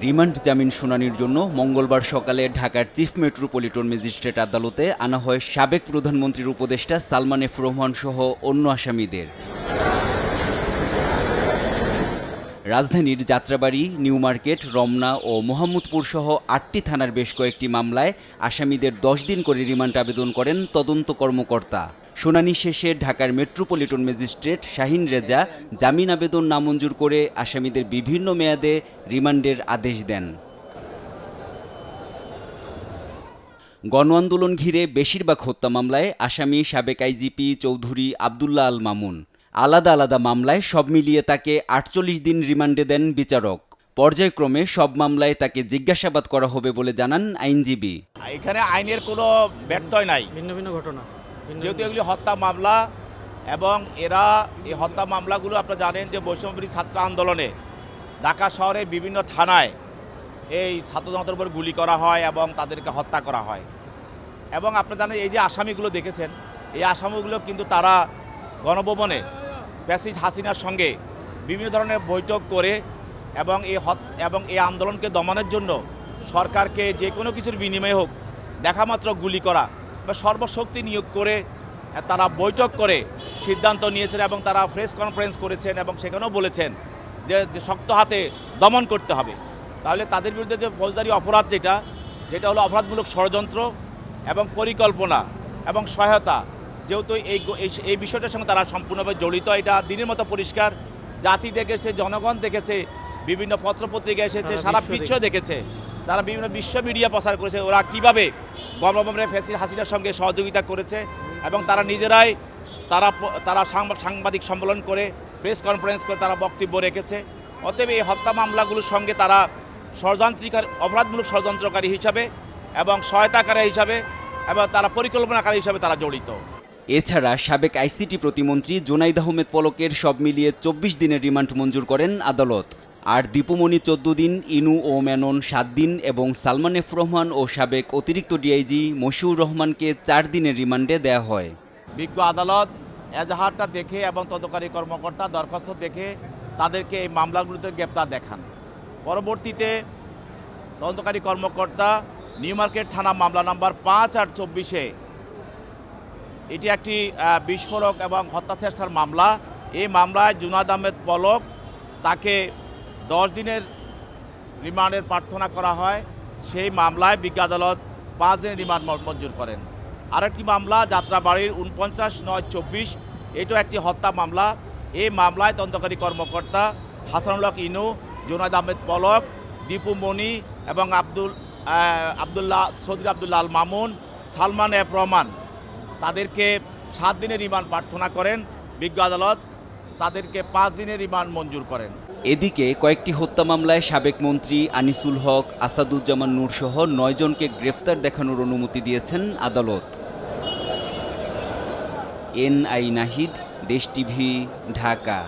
Remand জামিন শুনানির জন্য মঙ্গলবার সকালে ঢাকার চিফ মেট্রোপলিটন ম্যাজিস্ট্রেট আদালতে আনা হয় সাবেক প্রধানমন্ত্রীর উপদেষ্টা সালমান এফ রহমান সহ অন্য আসামিদের। রাজধানীর যাত্রাবাড়ি, নিউ মার্কেট, রমনা ও মোহাম্মদপুর সহ ৮টি থানার বেশ কয়েকটি মামলায় আসামিদের ১০ দিন করে রিমান্ড আবেদন করেন তদন্ত কর্মকর্তা। শুনানি শেষে ঢাকার মেট্রোপলিটন ম্যাজিস্ট্রেট শাহিন রেজা জামিন আবেদন নামঞ্জুর করে আসামিদের বিভিন্ন মেয়াদে রিমান্ডের আদেশ দেন। গণ আন্দোলন ঘিরে বেশিরভাগ হত্যা মামলায় আসামি সাবেক আইজিপি চৌধুরী আবদুল্লাহ আল মামুন। আলাদা আলাদা মামলায় সব মিলিয়ে তাকে ৪৮ দিন রিমান্ডে দেন বিচারক। পর্যায়ক্রমে সব মামলায় তাকে জিজ্ঞাসাবাদ করা হবে বলে জানান আইনজীবী। এখানে আইনের কোনো ব্যত্যয় নাই, ভিন্ন ভিন্ন ঘটনা, যেহেতু এগুলি হত্যা মামলা এবং এরা এই হত্যা মামলাগুলো আপনারা জানেন যে বৈষম্যবিরোধী ছাত্র আন্দোলনে ঢাকা শহরের বিভিন্ন থানায় এই ছাত্র জনতার উপর গুলি করা হয় এবং তাদেরকে হত্যা করা হয়। এবং আপনারা জানেন এই যে আসামিগুলো দেখেছেন, এই আসামিগুলো কিন্তু তারা গণভবনে ফ্যাসিস্ট হাসিনার সঙ্গে বিভিন্ন ধরনের বৈঠক করে এবং এই আন্দোলনকে দমনের জন্য সরকারকে যে কোনো কিছুর বিনিময়ে হোক দেখামাত্র গুলি করা বা সর্বশক্তি নিয়োগ করে তারা বৈঠক করে সিদ্ধান্ত নিয়েছেন এবং তারা প্রেস কনফারেন্স করেছেন এবং সেখানেও বলেছেন যে শক্ত হাতে দমন করতে হবে। তাহলে তাদের বিরুদ্ধে যে ফৌজদারি অপরাধ যেটা হলো অপরাধমূলক ষড়যন্ত্র এবং পরিকল্পনা এবং সহায়তা, যেহেতু এই বিষয়টার সঙ্গে তারা সম্পূর্ণভাবে জড়িত, এটা দিনের মতো পরিষ্কার। জাতি দেখেছে, জনগণ দেখেছে, বিভিন্ন পত্রপত্রিকা এসেছে, সারা বিশ্ব দেখেছে, তারা বিভিন্ন বিশ্ব মিডিয়া প্রচার করেছে ওরা কীভাবে গণভবনে ফ্যাসিস্ট হাসিনার সঙ্গে সহযোগিতা করেছে এবং তারা নিজেরাই তারা সাংবাদিক সম্মেলন করে প্রেস কনফারেন্স করে তারা বক্তব্য রেখেছে। অতএব এই হত্যা মামলাগুলোর সঙ্গে তারা অপরাধমূলক ষড়যন্ত্রকারী হিসাবে এবং সহায়তাকারী হিসাবে এবং তারা পরিকল্পনাকারী হিসাবে তারা জড়িত। এছাড়া সাবেক আইসিটি প্রতিমন্ত্রী জুনাইদ আহমেদ পলকের সব মিলিয়ে ২৪ দিনের রিমান্ড মঞ্জুর করেন আদালত। আর দীপুমণি ১৪ দিন, ইনু ও মেনন ৭ দিন এবং সালমান এফ রহমান ও সাবেক অতিরিক্ত ডিআইজি মশিউর রহমানকে ৪ দিনের রিমান্ডে দেয়া হয়। বিজ্ঞ আদালত এজাহারটা দেখে এবং তদন্তকারী কর্মকর্তা দরখাস্ত দেখে তাদেরকে এই মামলাগুলোতে গ্রেপ্তার দেখান। পরবর্তীতে তদন্তকারী কর্মকর্তা নিউ মার্কেট থানা মামলা নাম্বার ৫ আর ২৪-এ এটি একটি বিস্ফোরক এবং হত্যা চেষ্টার মামলা। এই মামলায় জুনাইদ আহমেদ পলক তাকে ১০ দিনের রিমান্ডের প্রার্থনা করা হয়। সেই মামলায় বিজ্ঞ আদালত ৫ দিনের রিমান্ড মঞ্জুর করেন। আরেকটি মামলা যাত্রাবাড়ির ৪৯/৯/২৪, এটাও একটি হত্যা মামলা। এই মামলায় তদন্তকারী কর্মকর্তা হাসানুল হক ইনু, জুনাইদ আহমেদ পলক, দীপু মনি এবং চৌধুরী আবদুল্লাহ আল মামুন, সালমান এফ রহমান তাদেরকে ৭ দিনের রিমান্ড প্রার্থনা করেন। বিজ্ঞ আদালত তাদেরকে ৫ দিনের রিমান্ড মঞ্জুর করেন। এদিকে কয়েকটি হত্যা মামলায় সাবেক মন্ত্রী আনিসুল হক, আসাদুজ্জামান নূর সহ ৯ জনকে গ্রেফতার দেখানোর অনুমতি দিয়েছেন আদালত। এনআই নাহিদ, দেশ টিভি, ঢাকা।